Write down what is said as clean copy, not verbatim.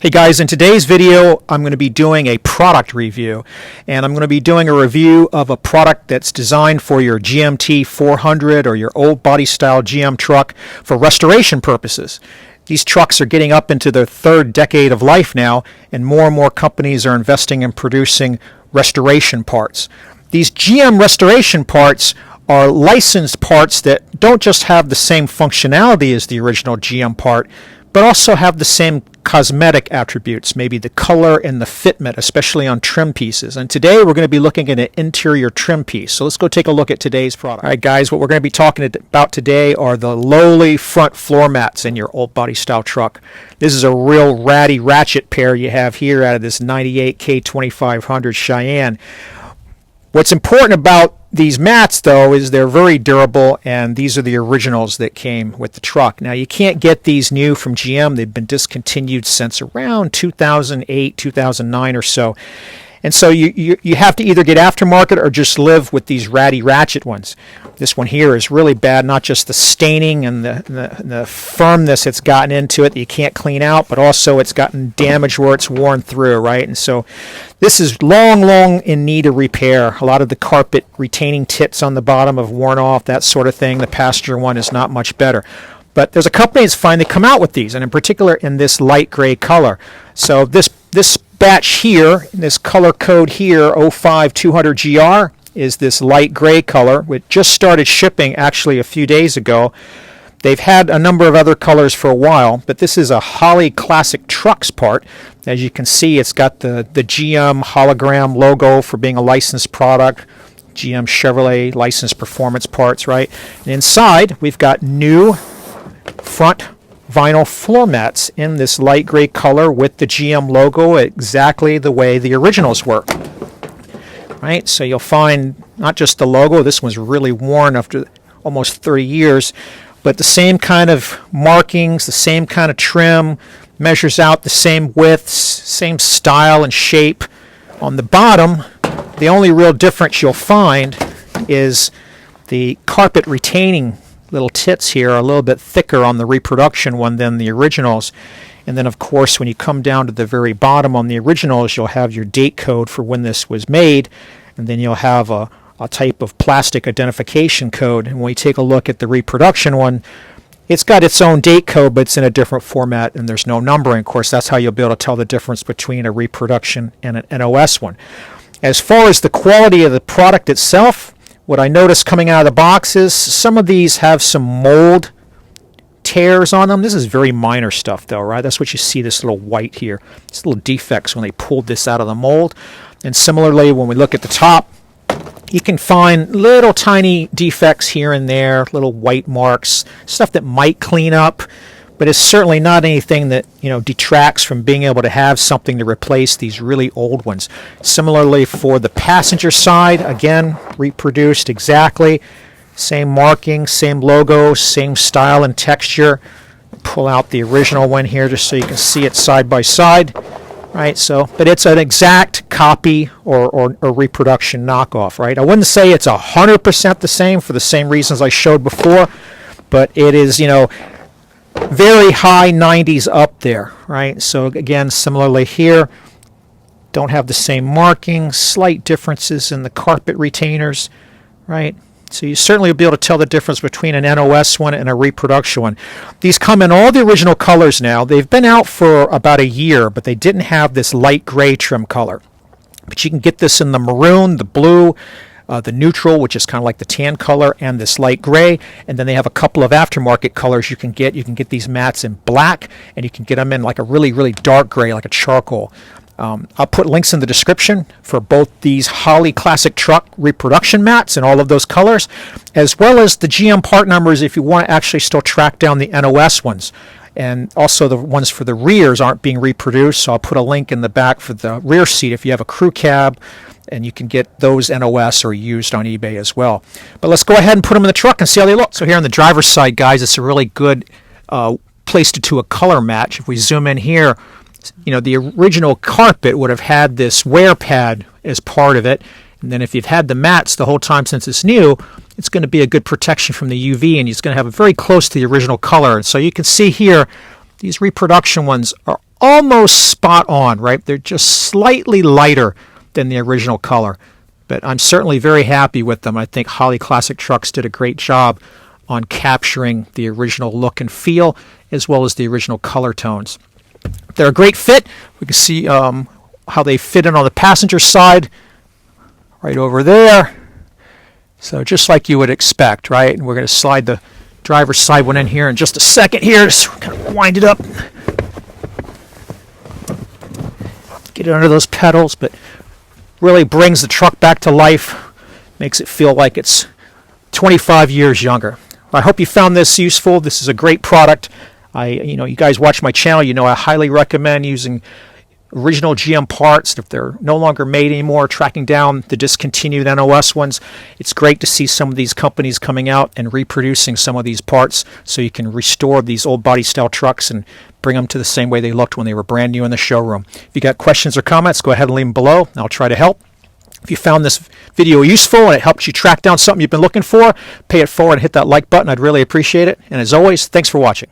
Hey guys, in today's video I'm going to be doing a product review, and I'm going to be doing a review of a product that's designed for your GMT 400 or your old body style GM truck for restoration purposes. These trucks are getting up into their third decade of life now, and more companies are investing in producing restoration parts. These GM restoration parts are licensed parts that don't just have the same functionality as the original GM part, but also have the same cosmetic attributes, maybe the color and the fitment, especially on trim pieces. And today we're going to be looking at an interior trim piece. So let's go take a look at today's product. All right, guys, what we're going to be talking about today are the lowly front floor mats in your old body style truck. This is a real ratty ratchet pair you have here out of this 98 K2500 Cheyenne. What's important about these mats, though, is they're very durable, and these are the originals that came with the truck. Now, you can't get these new from GM. They've been discontinued since around 2008, 2009 or so. And so you have to either get aftermarket or just live with these ratty ratchet ones. This one here is really bad, not just the staining and the firmness it's gotten into it that you can't clean out, but also it's gotten damage where it's worn through, right? And so this is long in need of repair. A lot of the carpet retaining tits on the bottom have worn off, that sort of thing. The passenger one is not much better. But there's a company that's finally come out with these, and in particular in this light gray color. So this batch here, this color code here, 05200GR, is this light gray color, which just started shipping actually a few days ago. They've had a number of other colors for a while, but this is a Holley Classic Trucks part. As you can see, it's got the GM hologram logo for being a licensed product. GM Chevrolet licensed performance parts, right? And inside, we've got new front vinyl floor mats in this light gray color with the GM logo exactly the way the originals were. Right? So you'll find not just the logo, this one's really worn after almost 30 years, but the same kind of markings, the same kind of trim, measures out the same widths, same style and shape. On the bottom, the only real difference you'll find is the carpet retaining little tits here are a little bit thicker on the Reproduction one than the originals. And then, of course, when you come down to the very bottom on the originals, you'll have your date code for when this was made, and then you'll have a type of plastic identification code. And when we take a look at the Reproduction one, it's got its own date code, but it's in a different format, and there's no numbering. Of course, that's how you'll be able to tell the difference between a Reproduction and an NOS one. As far as the quality of the product itself, what I noticed coming out of the box is some of these have some mold tears on them. This is very minor stuff, though, right? That's what you see, this little white here. It's little defects when they pulled this out of the mold. And similarly, when we look at the top, you can find little tiny defects here and there, little white marks, stuff that might clean up, but it's certainly not anything that, detracts from being able to have something to replace these really old ones. Similarly, for the passenger side, again, reproduced exactly. Same marking, same logo, same style and texture. Pull out the original one here just so you can see it side by side. Right, but it's an exact copy or reproduction knockoff, right? I wouldn't say it's 100% the same for the same reasons I showed before, but it is, very high 90s up there, right? So again, similarly here, don't have the same markings, slight differences in the carpet retainers, right? So you certainly will be able to tell the difference between an NOS one and a Reproduction one. These come in all the original colors now. They've been out for about a year, but they didn't have this light gray trim color. But you can get this in the maroon, the blue, the neutral, which is kind of like the tan color, and this light gray. And then they have a couple of aftermarket colors you can get. You can get these mats in black, and you can get them in like a really dark gray, like a charcoal. I'll put links in the description for both these Holley Classic Truck Reproduction mats in all of those colors, as well as the GM part numbers if you want to actually still track down the NOS ones. And also the ones for the rears aren't being reproduced, so I'll put a link in the back for the rear seat if you have a crew cab, and you can get those NOS or used on eBay as well. But let's go ahead and put them in the truck and see how they look. So here on the driver's side, guys, it's a really good place to do a color match. If we zoom in here, the original carpet would have had this wear pad as part of it. And then if you've had the mats the whole time since it's new, it's going to be a good protection from the UV, and it's going to have it very close to the original color. And so you can see here, These reproduction ones are almost spot on, right? They're just slightly lighter than the original color, but I'm certainly very happy with them. I think Holley Classic Trucks did a great job on capturing the original look and feel as well as the original color tones. They're a great fit. We can see how they fit in on the passenger side right over there. So just like you would expect, right? And we're going to slide the driver's side one in here in just a second here. Just kind of wind it up. Get it under those pedals, but really brings the truck back to life. Makes it feel like it's 25 years younger. I hope you found this useful. This is a great product. You guys watch my channel, you know I highly recommend using original GM parts. If they're no longer made anymore, tracking down the discontinued NOS ones, it's great to see some of these companies coming out and reproducing some of these parts so you can restore these old body style trucks and bring them to the same way they looked when they were brand new in the showroom. If you got questions or comments, go ahead and leave them below. I'll try to help. If you found this video useful and it helps you track down something you've been looking for, pay it forward and hit that like button. I'd really appreciate it. And as always, thanks for watching.